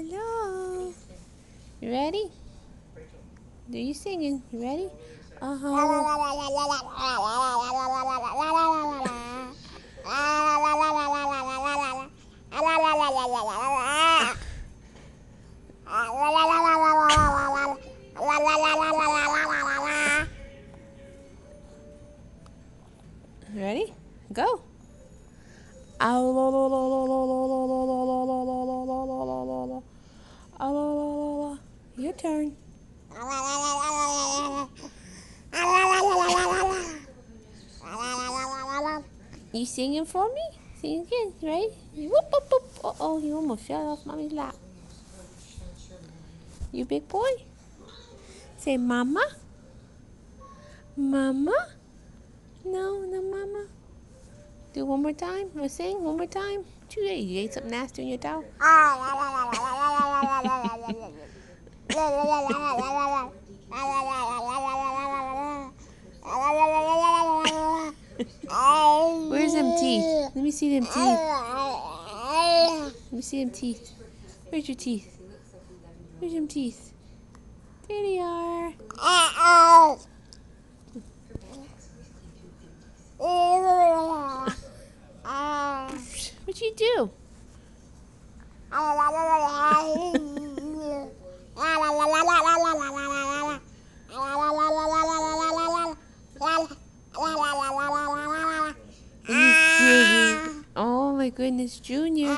Hello. You ready? Do you singing? You ready? Uh-huh. Ready? Go. Your turn. You singing for me? Sing again, right? Whoop, whoop, whoop. Uh-oh, you almost fell off mommy's lap. You big boy? Say mama. Mama? No, no mama. Do one more time. Or sing one more time. You ate something nasty in your toe? Where's them teeth? Let me see them teeth. Let me see them teeth. Where's your teeth? Where's them teeth? There they are. What'd you do? Oh my goodness, Junior.